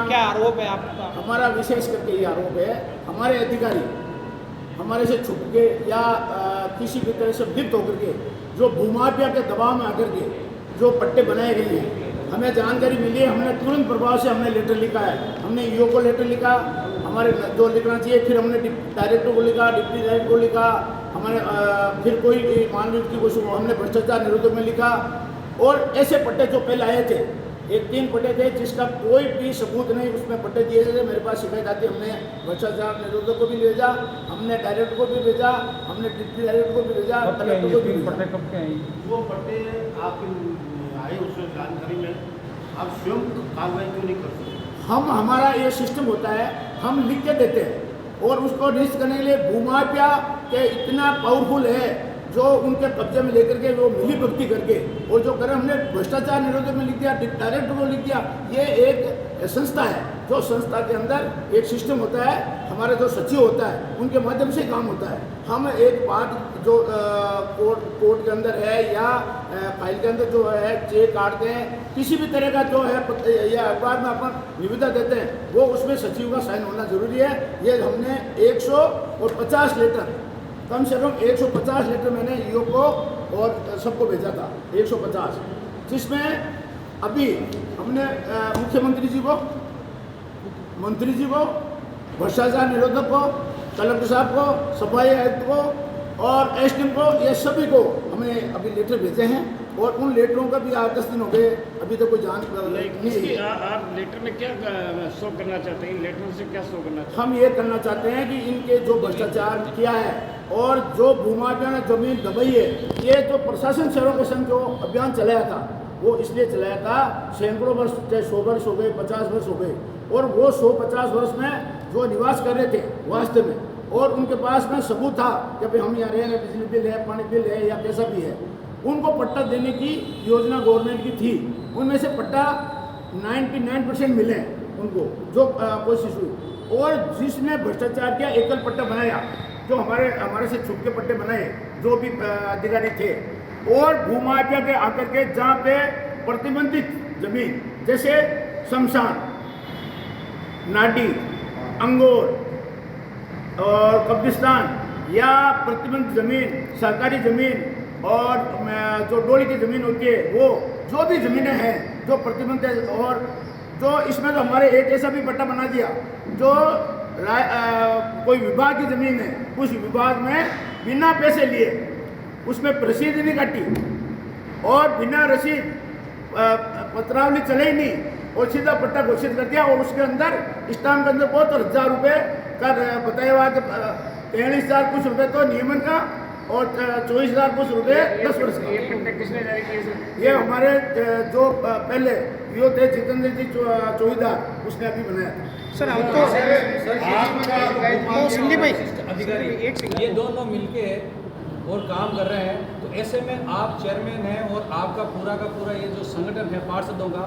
क्या आरोप है आपका? हमारा विशेष करके ये आरोप है, हमारे अधिकारी हमारे से छुप के या किसी भी तरह से लिप्त होकर के जो भूमाफिया के दबाव में आकर के जो पट्टे बनाए गए हैं, हमें जानकारी मिली है, हमने तुरंत प्रभाव से हमने लेटर लिखा है। हमने ईओ को लेटर लिखा, हमारे जो लिखना चाहिए, फिर हमने डायरेक्टर को लिखा, डिप्टी डायरेक्टर को लिखा, हमारे फिर कोई मानवीय की कोई हमने भ्रष्टाचार निरोधक में लिखा। और ऐसे पट्टे जो पहले आए थे, एक 3 पट्टे थे जिसका कोई भी सबूत नहीं, उसमें पट्टे दिए गए। मेरे पास शिकायत आती, हमने भ्रष्टाचार निरोधक को भी भेजा, हमने डायरेक्टर को भी भेजा, हमने डिप्टी डायरेक्टर को भी भेजा, कलेक्टर को भी भेजा। कब के हैं? वो पट्टे आपके आए उसमें जानकारी में आप स्वयं कार्रवाई क्यों नहीं कर सकते? हमारा ये सिस्टम होता है, हम लिख के देते हैं और उसको रजिस्टर करने के लिए भूमाफिया के इतना पावरफुल है जो उनके कब्जे में लेकर के वो मिली भक्ति करके और जो करें, हमने भ्रष्टाचार निरोधक में लिख दिया, डायरेक्टर को लिख दिया। ये एक संस्था है, जो संस्था के अंदर एक सिस्टम होता है, हमारा जो सचिव होता है उनके माध्यम से काम होता है। हम एक बात जो कोर्ट के अंदर है या फाइल के अंदर जो है चेक काटते हैं, किसी भी तरह का जो है या अखबार में अपन निविदा देते हैं, वो उसमें सचिव का साइन होना जरूरी है। ये हमने 150 लेटर, कम से कम 150 लेटर मैंने ईओ को और सबको भेजा था, 150, जिसमें अभी हमने मुख्यमंत्री जी को, मंत्री जी को, भ्रष्टाचार निरोधक को, कलेक्टर साहब को, सफाई आयुक्त को और एसडीएम को, ये सभी को हमने अभी लेटर भेजे हैं। और उन लेटरों का भी 8-10 दिन हो गए, अभी तो कोई जांच नहीं। आप लेटर में क्या शो करना चाहते हैं? लेटर से क्या शो करना चाहते हैं? हम ये करना चाहते हैं कि इनके जो भ्रष्टाचार किया है और जो भूमाफिया ने जमीन दबाई है, ये जो प्रशासन शहरों के संग जो अभियान चलाया था, वो इसलिए चलाया था, सैकड़ों वर्ष, चाहे 100 वर्ष हो गए, 50 वर्ष हो गए, और वो 100-50 वर्ष में जो निवास कर रहे थे वास्तव में, और उनके पास में सबूत था कि भाई हम यहाँ रह रहे हैं, बिजली बिल है, पानी बिल है या कैसा भी है, उनको पट्टा देने की योजना गवर्नमेंट की थी। उनमें से पट्टा 99% मिले उनको, जो कोशिश हुई। और जिसने भ्रष्टाचार किया, एकल पट्टा बनाया, जो हमारे से छुप के पट्टे बनाए जो भी अधिकारी थे, और भूमाफिया के आकर के जहाँ पे प्रतिबंधित जमीन जैसे शमशान, नाटी, अंगोर और कब्रिस्तान या प्रतिबंधित जमीन, सरकारी जमीन और जो डोली की ज़मीन होती है, वो जो भी ज़मीनें हैं जो प्रतिबंधित है, और जो इसमें तो हमारे एक ऐसा भी पट्टा बना दिया जो कोई विभाग की ज़मीन है, उस विभाग में बिना पैसे लिए उसमें रसीद नहीं काटी और बिना रसीद पत्रावली चले ही नहीं और सीधा पट्टा घोषित कर दिया। और उसके अंदर स्टाम्प के अंदर बहुत 1000 रुपये का बताया हुआ, 43,000 कुछ रुपये तो नियमन का और 24,000 कुछ रुपये 10 वर्ष का। ये पट्टे किसने जारी किए सर? ये हमारे जो पहले ईओ थे जितेंद्र जी चौकीदार, उसने अभी बनाया था। सर हमको संदीप भाई, अधिकारी एक सेकंड, ये दोनों मिलके और काम कर रहे हैं, तो ऐसे में आप चेयरमैन हैं और आपका पूरा का पूरा ये जो संगठन है पार्षदों का,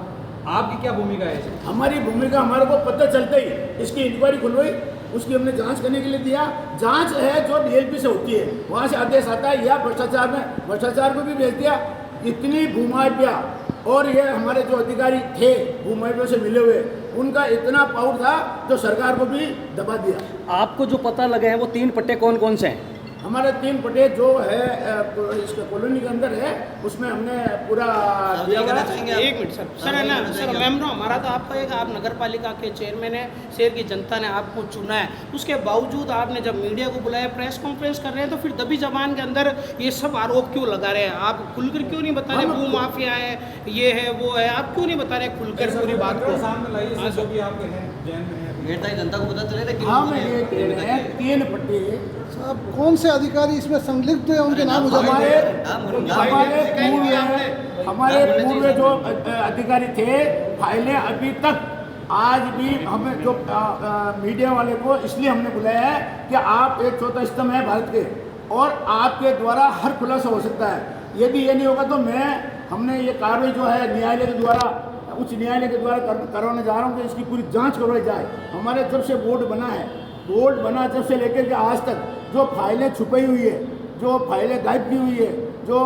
आपकी क्या भूमिका है? हमारी भूमिका, हमारे को पता चलते ही इसकी इंक्वायरी खुलवाई, उसकी हमने जांच करने के लिए दिया। जांच है जो डीएलपी से होती है, वहाँ से आदेश आता है, या भ्रष्टाचार को भी भेज दिया। इतनी भूमाफिया, और ये हमारे जो अधिकारी थे भूमाफिया से मिले हुए, उनका इतना पावर था जो सरकार को भी दबा दिया। आपको जो पता लगा है वो 3 पट्टे कौन कौन से हैं? हमारे 3 पट्टे जो है इसके कॉलोनी के अंदर है, उसमें हमने पूरा दिया हुआ है। एक मिनट सर है ना सर, मैम हमारा तो आपका एक, आप नगर पालिका के चेयरमैन है, शहर की जनता ने आपको चुना है, उसके बावजूद आपने जब मीडिया को बुलाया, प्रेस कॉन्फ्रेंस कर रहे हैं, तो फिर दबी जबान के अंदर ये सब आरोप क्यों लगा रहे हैं? आप खुलकर क्यों नहीं बता रहे भू माफिया है, ये है वो है, आप क्यों नहीं बता रहे खुलकर पूरी बात को? सामने लाइए जो भी आपके हैं जैन में जनता को पता चले था। हाँ, मैं ये कह रहे हैं 3 पट्टे। साहब कौन से अधिकारी इसमें संलिप्त है, उनके नाम हमारे पूर्व जो अधिकारी थे, फाइलें अभी तक आज भी हमें जो मीडिया वाले को इसलिए हमने बुलाया है कि आप एक चौथा स्तंभ है भारत के, और आपके द्वारा हर खुलासा हो सकता है। यदि ये नहीं होगा तो हमने ये कार्रवाई जो है न्यायालय के द्वारा, उच्च न्यायालय के द्वारा करवाने जा रहा हूँ कि इसकी पूरी जांच करवाई जाए। हमारे जब से बोर्ड बना है, बोर्ड बना जब से लेकर के आज तक जो फाइलें छुपाई हुई है, जो फाइलें गायब की हुई है, जो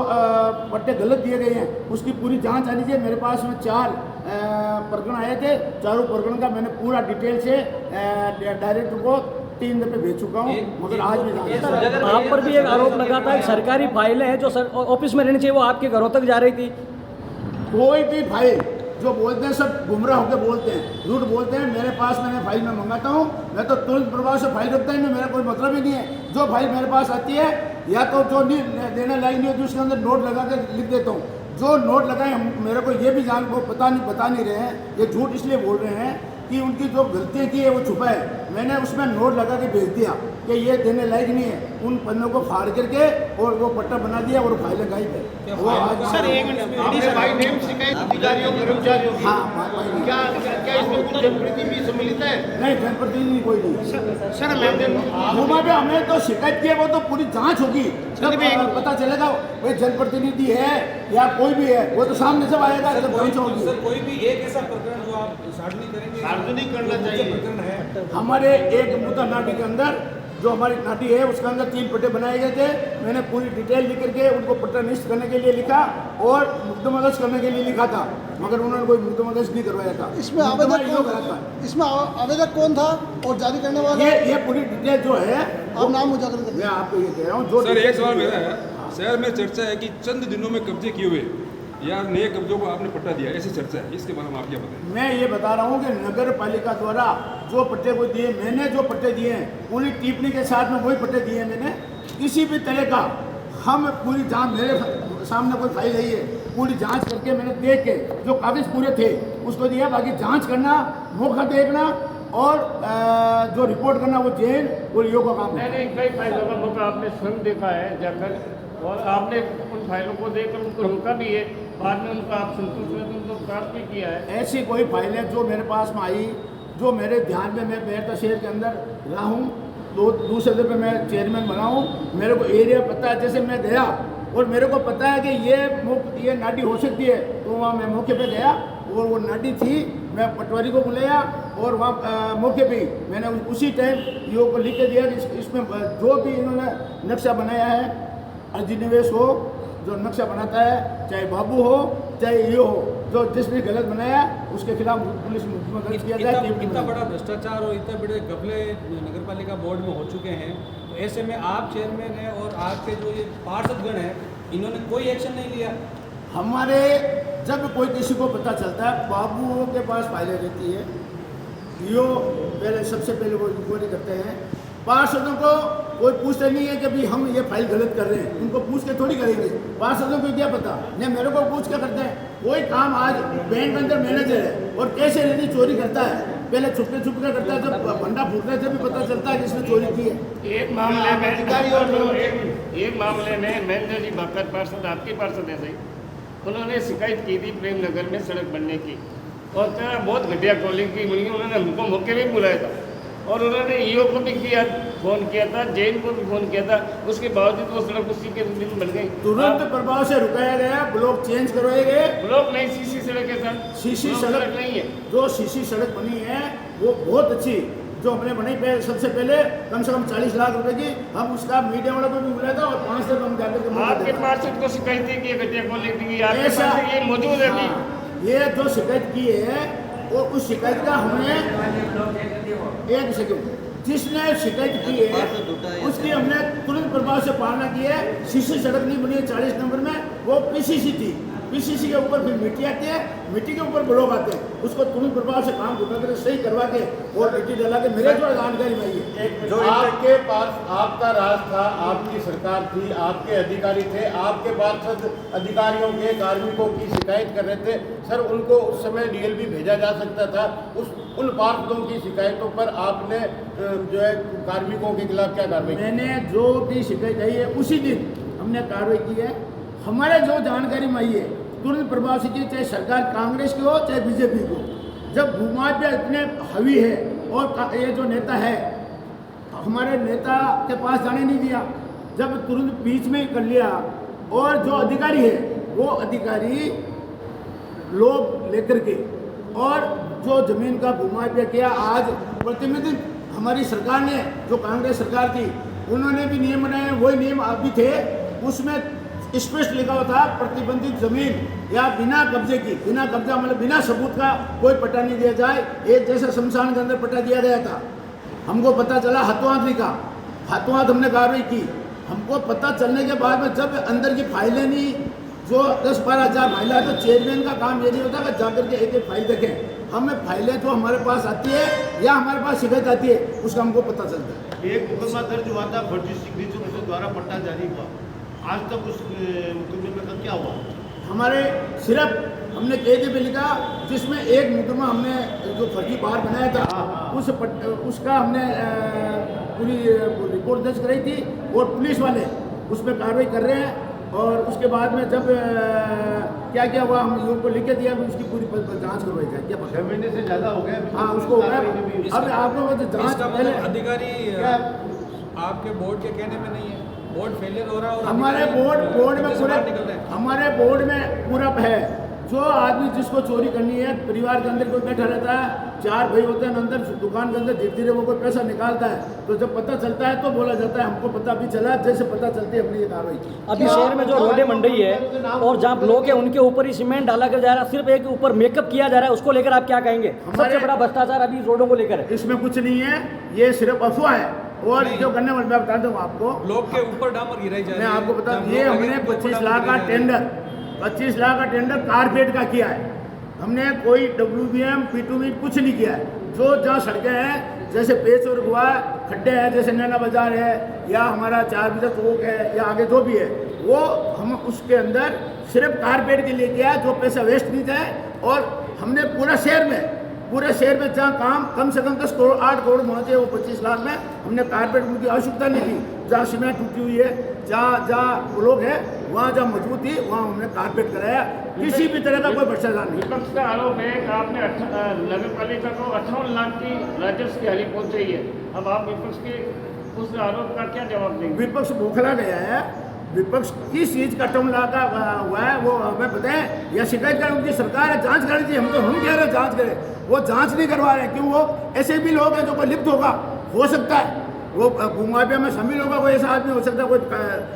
पट्टे गलत दिए गए हैं, उसकी पूरी जांच आनी चाहिए। मेरे पास में 4 प्रकरण आए थे, चारों प्रकरण का मैंने पूरा डिटेल से डायरेक्टर को 3 दफे भेज चुका हूँ, मगर आज भी आप पर भी एक आरोप लगा था कि सरकारी फाइलें हैं जो ऑफिस में रहनी चाहिए वो आपके घरों तक जा रही थी। कोई भी फाइल जो बोलते हैं सब गुमराह होकर बोलते हैं, झूठ बोलते हैं। मेरे पास मैंने फाइल में मंगाता हूँ, मैं तो तुरंत प्रभाव से फाइल रखता ही नहीं, मेरा कोई मतलब ही नहीं है। जो फाइल मेरे पास आती है या तो जो नहीं देने लायक नहीं होती उसके अंदर नोट लगा के लिख देता हूँ। जो नोट लगाए हम मेरे को ये भी वो बता नहीं रहे हैं, ये झूठ इसलिए बोल रहे हैं कि उनकी जो गलतियाँ की है वो छुपा है। मैंने उसमें नोट लगा के भेज दिया कि ये देने लायक नहीं है, उन पन्नों को फाड़ करके और वो पट्टा बना दिया और फाइलें गायब है। वो आज सर एक मिनट, आपने बाई नेम शिकायत अधिकारियों कर्मचारियों की? हाँ, क्या इसमें कुछ जनप्रतिनिधि भी सम्मिलित है? नहीं, जनप्रतिनिधि कोई नहीं। सर मैं घुमा पे हमने तो शिकायत की है, वो तो पूरी जांच होगी, तब पता चलेगा भाई जनप्रतिनिधि है या कोई भी है, वो तो सामने सब आएगा जब जांच होगी। सर कोई भी एक ऐसा प्रकरण जो आप सार्वजनिक करेंगे, सार्वजनिक करना चाहिए। प्रकरण है हमारे एक मुद्दा नाटी के अंदर जो हमारी नाटी है उसके अंदर 3 पट्टे बनाए गए थे। मैंने पूरी डिटेल लिख करके उनको पट्टा निष्ठ करने के लिए लिखा और मुकदमा करने के लिए लिखा था, मगर उन्होंने कोई मुकदमा नहीं करवाया था। इसमें आवेदक कौन था और जारी करने वाला? ये पूरी डिटेल जो है आप नाम उजागर करिए। मैं आपको ये कह रहा हूँ। जो सर एक सवाल मेरा है, शहर में चर्चा है कि चंद दिनों में कब्जे किए हुए या नए कब्जों को आपने पट्टा दिया, ऐसी चर्चा है, इसके बारे में आप क्या बताएं? मैं ये बता रहा हूँ कि नगर पालिका द्वारा जो पट्टे को दिए, मैंने जो पट्टे दिए हैं पूरी टिप्पणी के साथ में वही पट्टे दिए हैं मैंने। किसी भी तरह का हम पूरी जांच, मेरे सामने कोई फाइल नहीं है, पूरी जांच करके मैंने देख के जो कागज पूरे थे उसको दिया। बाकी जांच करना, मौका देखना और जो रिपोर्ट करना वो जेल और ईओ का काम है। नहीं, कई फाइलों का मौका आपने स्वयं देखा है जाकर, और आपने उन फाइलों को देखकर उनको रोका भी है, बाद में उनका आप संतुष्ट हुए तो उनको प्राप्त भी किया है। ऐसी कोई फाइलें जो मेरे पास में आई, जो मेरे ध्यान में, मैं बेहतर शहर के अंदर रहा हूँ, दूसरे दफे मैं चेयरमैन बना हूँ, मेरे को एरिया पता है। जैसे मैं गया और मेरे को पता है कि ये नाटी हो सकती है, तो वहाँ मैं मौके पे गया और वो नाटी थी, मैं पटवारी को बुलाया और वहाँ मौके पे मैंने उसी टाइम ईओ को लिख के दिया कि इसमें जो भी इन्होंने नक्शा बनाया है, अर्जिनिवेश हो जो नक्शा बनाता है, चाहे बाबू हो चाहे ईओ हो, जो जिसने गलत बनाया उसके खिलाफ पुलिस मुकदमा दर्ज किया जाए। इतना बड़ा भ्रष्टाचार और इतने बड़े घपले नगर पालिका बोर्ड में हो चुके हैं, तो ऐसे में आप चेयरमैन हैं और आपके जो ये पार्षदगण हैं, इन्होंने कोई एक्शन नहीं लिया। हमारे जब कोई किसी को पता चलता है, बाबुओं के पास फाइलें रहती है, ईओ पहले सबसे पहले वो इंक्वायरी करते हैं। पार्षदों को कोई पूछते नहीं है कि भाई हम ये फाइल गलत कर रहे हैं, उनको पूछ के थोड़ी करेंगे। पार्षदों को क्या पता, नहीं मेरे को पूछ के करते हैं। कोई काम आज बैंक के अंदर मैनेजर है और कैसे यदि चोरी करता है, पहले छुप के करता है, जब भंडा फूटने से भी पता चलता है कि इसने चोरी की है। एक मामले में अधिकारी और एक मामले में महेंद्र जी भाकर पार्षद, आपके पार्षद है सही, उन्होंने शिकायत की थी प्रेम नगर में सड़क बनने की, और क्या बहुत घटिया कॉलिंग की मिली। उन्होंने हमको मौके में बुलाया था और उन्होंने ईओ को भी फ़ोन किया था, जेल को भी फ़ोन किया था, उसके बावजूद वो सड़क उसी के दिन बन गई। तुरंत प्रभाव से रुकाया गया, ब्लॉक चेंज करवाए गए। ब्लॉक नहीं, सीसी सड़क है सर, सीसी ब्लॉक सड़क नहीं है। जो सीसी सड़क बनी है वो बहुत अच्छी, जो हमने बनाई सबसे पहले कम से कम 40 लाख रुपए की। हम उसका मीडिया वालों को भी मिला था और 5 तक हम जाकर आपके पार्षद को शिकायत थी कि घटिया कॉलिंग की, आपके ऐसा पास ये मौजूद है। ये जो शिकायत की है वो उस शिकायत का हमने एक सेकंड, जिसने शिकायत की है उसकी हमने तुरंत प्रभाव से पालना की है। सीसी सड़क नहीं बनी है 40 नंबर में, वो पीसीसी थी। पीसीसी के ऊपर फिर मिट्टी आती है, मिट्टी के ऊपर ब्लॉक आते हैं, उसको तुरंत प्रभाव से काम करके सही करवा के और मिट्टी डला के मेरे जो जानकारी में है। जो आपके पास आपका राज था, आपकी सरकार थी, आपके अधिकारी थे, आपके पार्षद अधिकारियों के कार्मिकों की शिकायत कर रहे थे सर, उनको उस समय डीएलपी भेजा जा सकता था। उन पार्षदों की शिकायतों पर आपने जो है कार्मिकों के खिलाफ क्या कार्रवाई? मैंने जो भी शिकायत आई है उसी दिन हमने कार्रवाई की है। हमारे जो जानकारी में आई है तुरंत प्रभाव से की, चाहे सरकार कांग्रेस की हो चाहे बीजेपी की हो। जब भूमाफिया इतने हावी है और ये जो नेता है हमारे नेता के पास जाने नहीं दिया, जब तुरंत बीच में कर लिया, और जो अधिकारी है वो अधिकारी लोग लेकर के और जो जमीन का भूमाफिया किया। आज प्रतिनिधि हमारी सरकार ने, जो कांग्रेस सरकार थी, उन्होंने भी नियम बनाए, वही नियम आप भी थे, उसमें स्पष्ट लिखा हुआ था प्रतिबंधित जमीन या बिना कब्जे की, बिना कब्जा मतलब बिना सबूत का कोई पट्टा नहीं दिया जाए। एक जैसा शमशान के अंदर पट्टा दिया गया था। हमको पता चला हाथों हाथ लिखा, हाथों हाथ हमने कार्रवाई की। हमको पता चलने के बाद में जब अंदर की फाइलें नहीं, जो 10-12 हज़ार फाइलें है, तो चेयरमैन का काम ये नहीं होता कि जाकर के एक एक फाइल देखें। हमें फाइलें जो हमारे पास आती है या हमारे पास शिकायत आती है उसका हमको पता चलता है। एक मुकदमा दर्ज हुआ था फर्जी सिग्नेचर के द्वारा पट्टा जारी हुआ, आज तक उस मुकदमे में क्या हुआ? हमारे सिर्फ हमने कैदी पे लिखा, जिसमें एक मुकदमा हमने जो फर्जी बाहर बनाया था उसका हमने पूरी रिपोर्ट दर्ज कराई थी और पुलिस वाले उस पर कार्रवाई कर रहे हैं। और उसके बाद में जब क्या क्या हुआ हम लोगों को लिख के दिया, उसकी पूरी जांच करवाई जाए। क्या 6 महीने से ज़्यादा हो गया? हाँ, उसको हो गया। अब आप लोगों को जांच इसका पहले मतलब अधिकारी आपके बोर्ड के कहने में नहीं है, बोर्ड फेलियर हो रहा है और हमारे अधिकारी बोर्ड में से पूरा बाहर निकल रहे हैं। हमारे बोर्ड में पूरा है। जो आदमी जिसको चोरी करनी है, परिवार के अंदर कोई बैठा रहता है, 4 भाई होते हैं अंदर दुकान के अंदर, धीरे धीरे वो कोई पैसा निकालता है, तो जब पता चलता है तो बोला जाता है हमको पता भी चला। जैसे पता चलती है हमने ये कार्रवाई की। अभी शहर में जो रोडे मंडई है और जहाँ ब्लॉक है उनके ऊपर ही सीमेंट डाला कर जा रहा है, सिर्फ एक ऊपर मेकअप किया जा रहा है, उसको लेकर आप क्या कहेंगे? सबसे बड़ा भ्रष्टाचार अभी रोडों को लेकर है। इसमें कुछ नहीं है, ये सिर्फ अफवाह है। और जो करने वाले मैं बता दूँ आपको, ब्लॉक के ऊपर डामर गिराई जा रही मैं है। आपको बता जहाँ ये ब्लॉक हमने लगे, उसके ऊपर 25 डामर लाख का गिराई जा रही है। टेंडर 25 लाख का टेंडर कारपेट का किया है। हमने कोई WBM P2B कुछ नहीं किया है। जो जहाँ सड़कें हैं, जैसे पेच और हुआ खड्डे हैं, जैसे नैना बाजार है या हमारा 4 बजे चौक है या आगे जो भी है, वो हम उसके अंदर सिर्फ कारपेट के लिए किया है, जो पैसा वेस्ट नहीं जाए। और हमने पूरे शहर में जहाँ काम कम से कम 10 करोड़ 8 करोड़ होना चाहिए, वो 25 लाख में हमने कारपेट उनकी आवश्यकता नहीं की। जहाँ सीमेंट टूटी हुई है, जहाँ ब्लॉक है, वहाँ जहाँ मजबूत थी वहाँ हमने कारपेट कराया। किसी भी तरह का कोई भ्रष्टाचार नहीं। विपक्ष का आरोप है कि आपने नगर पालिका को 58 लाख की राजस्व की हानि पहुँचाई है। अब आप विपक्ष के उस आरोप का क्या जवाब देंगे? विपक्ष बौखला गया है। विपक्ष किस चीज़ का 58 लाख का हुआ है वो हमें बताएं या शिकायत करें। उनकी सरकार है, जांच करनी चाहिए। हम कह रहे हैं जांच करें, वो जांच नहीं करवा रहे हैं। क्यों? वो ऐसे भी लोग हैं जो कोई लिप्त होगा, हो सकता है वो भूमाफिया में शामिल होगा, कोई ऐसा आदमी हो सकता है, कोई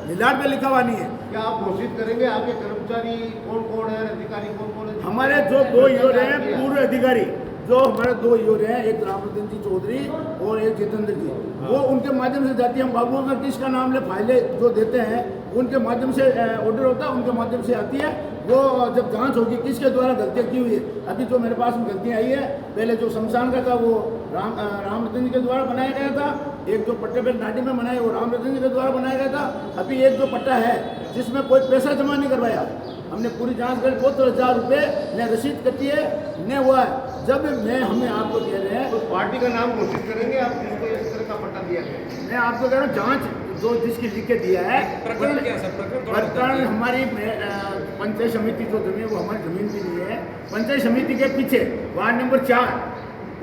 लिलाट पे लिखा हुआ नहीं है। क्या आप घोषित करेंगे आपके कर्मचारी कौन कौन है, अधिकारी कौन कौन है? हमारे जो 2 ईओर हैं पूर्व अधिकारी, जो हमारे 2 ईओर हैं, एक रामरतन जी चौधरी और एक जितेंद्र जी, वो उनके माध्यम से जाती है। हम बाबू अगर किसका नाम ले फाइलें जो देते हैं उनके माध्यम से ऑर्डर होता है, उनके माध्यम से आती है। वो जब जांच होगी किसके द्वारा गलतियाँ की हुई है। अभी जो मेरे पास में गलतियाँ आई है, पहले जो शमशान का था वो रामरतन जी के द्वारा बनाया गया था। एक जो पट्टे पे नाटी में बनाया वो रामरतन जी के द्वारा बनाया गया था। अभी एक जो पट्टा है जिसमें कोई पैसा जमा नहीं करवाया, हमने पूरी जांच कर 72,000 रुपये ने रसीद कटी है, ने हुआ है। जब हमें आपको कह रहे हैं तो पार्टी का नाम घोषित करेंगे आप जिसको इस तरह का पट्टा दिया गया? मैं आपको कह रहा हूँ जांच जो जिसकी लिख के दिया है, प्रकरण क्या सर? प्रकरण हमारी पंचायत समिति जो जमीन वो हमारी जमीन भी नहीं है। पंचायत समिति के पीछे वार्ड नंबर 4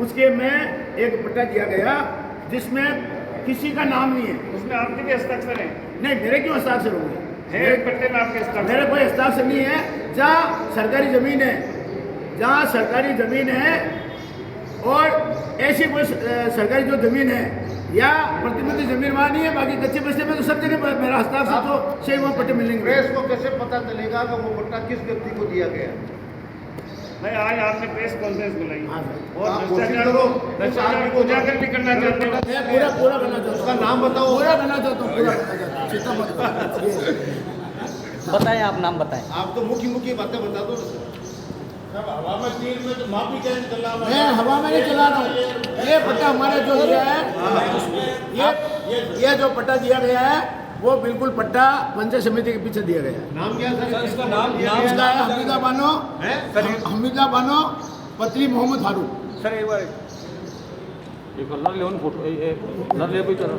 उसके में एक पट्टा दिया गया जिसमें किसी का नाम नहीं है। उसमें आपके भी हस्ताक्षर हैं? नहीं, मेरे क्यों हस्ताक्षर होंगे? है पट्टे में आपके हस्ताक्षर? मेरे कोई हस्ताक्षर नहीं है। जहाँ सरकारी ज़मीन है, जहाँ सरकारी ज़मीन है और ऐसी कोई सरकारी जो ज़मीन है या प्रतिबंधित ज़मीन वहाँ नहीं है, बाकी कच्चे बस्ते में तो सब जगह मेरा हस्ताक्षर तो सही वहाँ पट्टे मिलेंगे। प्रेस को कैसे पता चलेगा कि वो पट्टा किस व्यक्ति को दिया गया? भाई आज आपने प्रेस कॉन्फ्रेंस बुलाई हाँ सर। और आप भ्रष्टाचार को उजागर भी करना चाहते हो। मैं पूरा करना चाहता हूँ। उसका नाम बताओ। पूरा करना चाहता हूँ, पूरा करना चाहता हूँ। चिंता मत करो। बताएं, आप नाम बताएं। आप तो मुख्य बातें बता दो। सब हवा में तीर में तो माफी कैसे चला? मैं हवा में नहीं चला रहा हूँ। ये पट्टा हमारे जो दिया है, ये जो पट्टा दिया गया है वो बिल्कुल पट्टा पंचायत समिति के पीछे दिया गया है। नाम क्या है सर? इसका नाम इसका है हमीदा बानो पत्री मोहम्मद फारूक। सर एक बार नर ले फोटो नर ले कोई तरह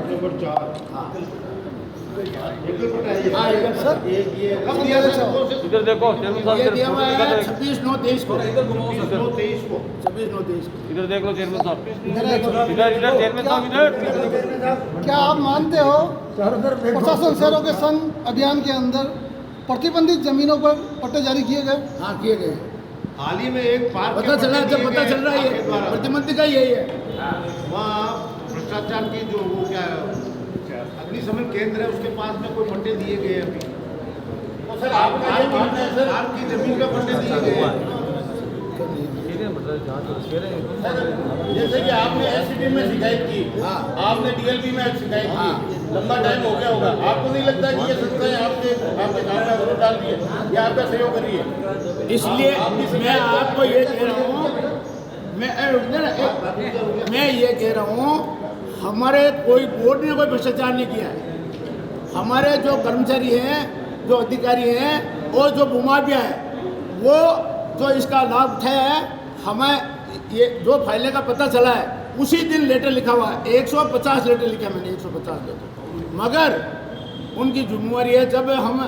नंबर 4 कब दिया था? इधर देखो चेयरमैन साहब, ये दिया हुआ है 26/9/23 को। इधर घुमाओ सर, 23 को 26/9/23 को। इधर देख लो चेयरमैन साहब, इधर चेयरमैन साहब इधर। क्या आप मानते हो प्रशासन शहरों के संघ अभियान के अंदर प्रतिबंधित जमीनों पर पट्टे जारी किए गए? हाँ, किए गए। हाल ही में एक पार्क पता चला, जब पता चल रहा है आपके द्वारा। प्रतिबंधित का यही है। वहाँ भ्रष्टाचार की जो वो क्या अग्निशमन केंद्र है उसके पास में कोई पट्टे दिए गए हैं अभी? तो सर आपका ये मानना है सर आपकी जमीन का पट्टे दिए गए हैं? जैसे कि आपने एससीबी में शिकायत की, आपने डीएलपी में शिकायत की, लंबा टाइम हो गया होगा, आपको नहीं लगता कि ये संस्थाएं आपके काम में अवरोध डाल रही है या आपका सहयोग कर रही है? इसलिए मैं आपको ये कह रहा हूँ, मैं ये कह रहा हूँ, हमारे कोई बोर्ड ने कोई भ्रष्टाचार नहीं किया है। हमारे जो कर्मचारी हैं, जो अधिकारी हैं और जो भूमाफिया है, वो जो इसका लाभ उठाया है, हमें ये जो फाइलें का पता चला है उसी दिन लेटर लिखा हुआ है। 150 लेटर लिखा मैंने, 150 लेटर, मगर उनकी जिम्मेवारी है। जब हम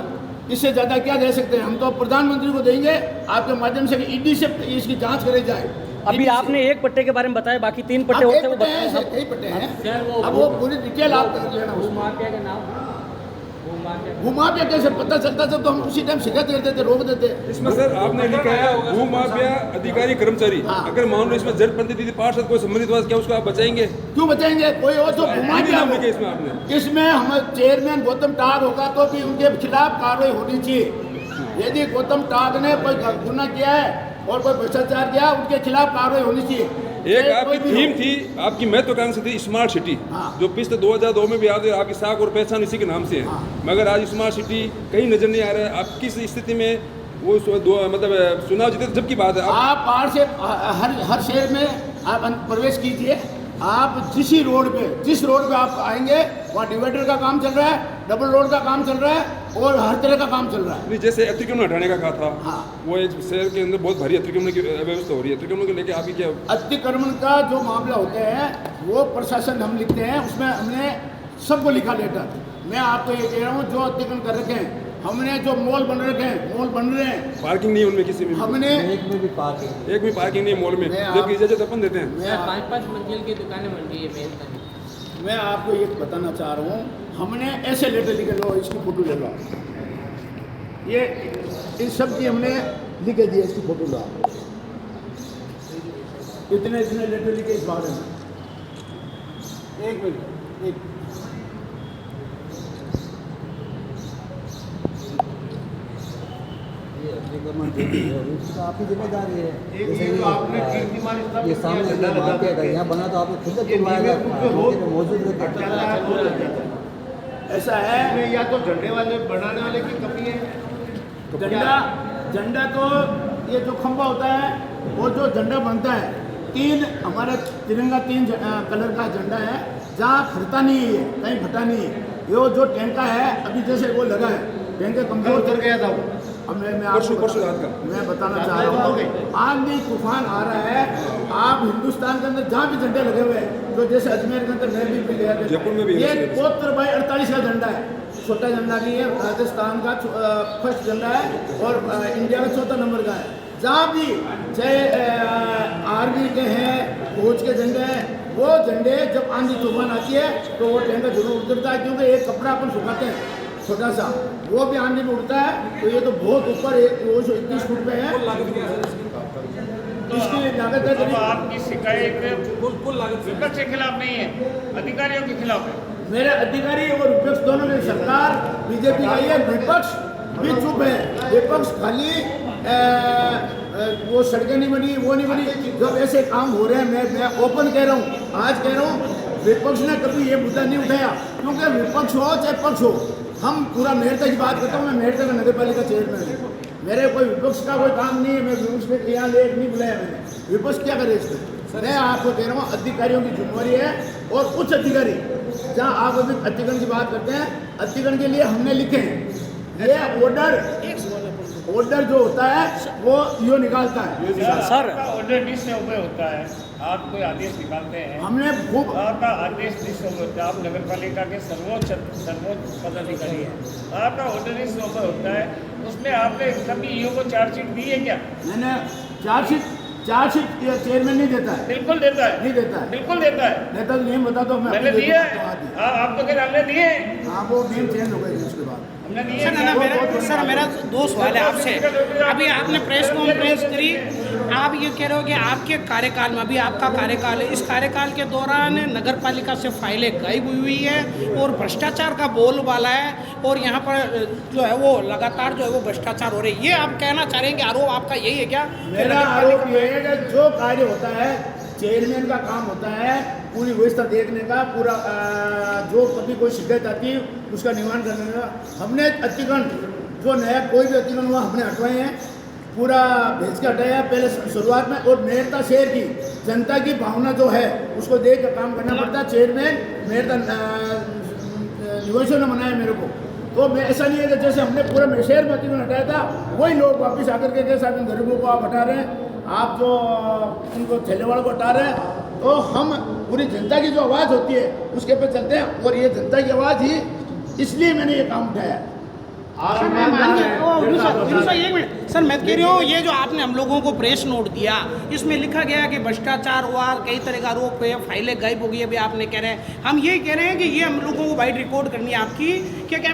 इससे ज़्यादा क्या दे सकते हैं, हम तो प्रधानमंत्री को देंगे आपके माध्यम से कि ईडी से इसकी जांच कराई जाए। अभी आपने एक पट्टे के बारे में बताया, बाकी 3 पट्टे और थे वो बताएं सब। कई पट्टे हैं, अब वो पूरी डिटेल आप लेना। भूमाफिया का नाम भूमाफिया कैसे पता चलता जब तो हम उसी टाइम शिकायत करते थे, रोक देते। इसमें सर आपने लिखा है भूमाफिया अधिकारी कर्मचारी, अगर मान लो इसमें जनप्रतिनिधि पार्षद कोई संबंधित हुआ, क्या उसको आप बचाएंगे? क्यों बचाएंगे? कोई और जो भूमाफिया नाम लिखे इसमें आपने? इसमें हम चेयरमैन गौतम टाग होगा तो भी उनके खिलाफ कार्रवाई होनी चाहिए। यदि गौतम टाग ने कोई गुनाह किया है और कोई भ्रष्टाचार किया, उनके खिलाफ कार्रवाई होनी चाहिए। एक आपकी थीम थी, आपकी महत्वाकांक्षा थी स्मार्ट सिटी, जो पिछले 2002 में भी आपकी साख और पहचान इसी के नाम से है, मगर आज स्मार्ट सिटी कहीं नजर नहीं आ रहा है। आप किस स्थिति में वो मतलब चुनाव जीते जब की बात है, आप बाहर से हर शहर में आप प्रवेश कीजिए, आप जिस रोड पे आप आएंगे वहाँ डिवाइडर का काम चल रहा है, डबल रोड का काम चल रहा है और हर तरह का काम चल रहा है। नहीं, जैसे अतिक्रमण हटाने का कहा था, वो एक शहर के अंदर बहुत भारी अतिक्रमण की व्यवस्था हो रही है, अतिक्रमण को लेकर आपकी क्या? अतिक्रमण का जो मामला होता है वो प्रशासन हम लिखते हैं, उसमें हमने सबको लिखा लेटर। मैं आपको ये कह रहा हूँ, जो अतिक्रमण कर रखे हैं, हमने जो मॉल बन रखे हैं, मॉल बन रहे हैं, पार्किंग नहीं उनमें किसी में, हमने एक में भी पार्किंग नहीं मॉल में, जबकि इजाजत अपन देते हैं। 5-5 मंजिल की दुकानें बन रही है। मैं आपको ये बताना चाह रहा हूँ, हमने ऐसे लेटर लिखे, लो इसकी फोटो ले लो, ये इन सब की हमने लिखे दिए, इसकी फोटो लो, इतने लेटर लिखे इस बारे में। एक मिनट, एक आपकी जिम्मेदारी है। तो आपने कीर्तिमान ये सामने यहाँ बना तो आपने खुद मौजूद ऐसा है, या तो झंडे वाले बनाने वाले की कमी है। झंडा तो ये जो खंभा होता है वो जो झंडा बनता है, 3 हमारा तिरंगा 3 कलर का झंडा है, जहाँ फटता नहीं है, कहीं फटा नहीं है। ये जो टैंका है अभी जैसे वो लगा है, टैंका कमजोर कर गया था वो। अब मैं बताना चाह रहा हूँ, आंधी तूफान आ रहा है, आप हिंदुस्तान के अंदर जहाँ भी झंडे लगे हुए हैं, तो जैसे अजमेर के अंदर मैं भी गया था, ये 72x48 का झंडा है, छोटा झंडा नहीं है, राजस्थान का फर्स्ट झंडा है और इंडिया का 4था नंबर का है। जहाँ भी चाहे आर्मी के हैं, फौज के झंडे हैं, वो झंडे जब आंधी तूफान आती है तो वो टैंकर जरूर उतरता है, क्योंकि एक कपड़ा अपन सुखाते हैं छोटा सा, वो भी आंधी में उड़ता है, तो ये तो बहुत ऊपर 221 फुट पे है। इसकी लागत है तो आपकी शिकायत कुल लागत विपक्ष के खिलाफ नहीं है, अधिकारियों के खिलाफ है। मेरे अधिकारी और विपक्ष दोनों ने, सरकार बीजेपी का है, विपक्ष भी चुप है। विपक्ष खाली वो सड़कें नहीं बनी, वो नहीं बनी, जब ऐसे काम हो रहे हैं, मैं ओपन कह रहा हूँ, आज कह रहा हूँ, विपक्ष ने कभी ये मुद्दा नहीं उठाया, क्योंकि विपक्ष हो चाहे पक्ष हो, हम पूरा मेहरता की बात करता हूँ। मैं मेहरता का नगर पालिका चेयरमैन हूँ, मेरे कोई विपक्ष का कोई काम नहीं है, मैं विपक्ष में यहाँ लेट नहीं बुलाया मैंने, विपक्ष क्या करे इसमें। मैं आपको कह रहा हूँ, अधिकारियों की जिम्मेवारी है, और उच्च अधिकारी जहाँ आप अभी अतिक्रमण की बात करते हैं, अतिक्रमण के लिए हमने लिखे हैं, ये ऑर्डर जो होता है वो यो निकालता है। सर ऑर्डर 20 से ऊपर होता है, आप कोई आदेश निकालते हैं, हमने खूब आपका आदेश 20 से ऊपर होता है, आप नगर पालिका के सर्वोच्च पदाधिकारी हैं, आपका ऑर्डर 20 से ऊपर होता है, उसमें आपने कभी ईओ को चार्जशीट दी है क्या? मैंने चार्जशीट चेयरमैन नहीं देता है। बिल्कुल देता है, नहीं देता है, बिल्कुल देता है, देता तो नहीं बता, तो मैंने दिए आप तो कह हमने दिए। हाँ, वो गेम चेंज हो गई उसके बाद हमने दिए। सर मेरा 2 सवाल है आपसे। अभी आपने प्रेस कॉन्फ्रेंस करी आप ये कह रहे हो कि आपके कार्यकाल में, अभी आपका कार्यकाल है, इस कार्यकाल के दौरान नगर पालिका से फाइलें गायब हुई है और भ्रष्टाचार का बोलबाला है और यहाँ पर जो है वो लगातार जो है वो भ्रष्टाचार हो रही है, ये आप कहना चाह रहे हैं कि आरोप आपका यही है क्या? मेरा आरोप ये है कि जो कार्य होता है चेयरमैन का काम होता है पूरी व्यवस्था देखने का, पूरा जो कभी कोई शिकायत आती है उसका निवारण करने का। हमने अतिक्रमण जो नया कोई भी अतिक्रमण हुआ हमने हटवाए हैं, पूरा भेज के हटाया पहले शुरुआत में। और मेयरता शहर की जनता की भावना जो है उसको देख कर काम करना पड़ता है। चेयरमैन मेयरता निवेशन ने बनाया मेरे को, तो मैं ऐसा नहीं है कि जैसे हमने पूरा शहर में अतिक्रमण हटाया था वही लोग वापस आकर के कैसे आप गरीबों को आप हटा रहे हैं, आप जो उनको ठेले वालों को हटा रहे हैं। तो हम पूरी जनता की जो आवाज़ होती है उसके पे चलते हैं और ये जनता की आवाज़ ही, इसलिए मैंने ये काम उठाया। सर मैं एक मिनट सर, मैं कह रही हूँ ये जो आपने हम लोगों को प्रेस नोट दिया इसमें लिखा गया कि भ्रष्टाचार हुआ, कई तरह का आरोप है, फाइलें गायब हो गई, अभी आपने कह रहे हैं, हम ये कह रहे हैं कि ये हम लोगों को बाइट रिकॉर्ड करनी है आपकी, क्या क्या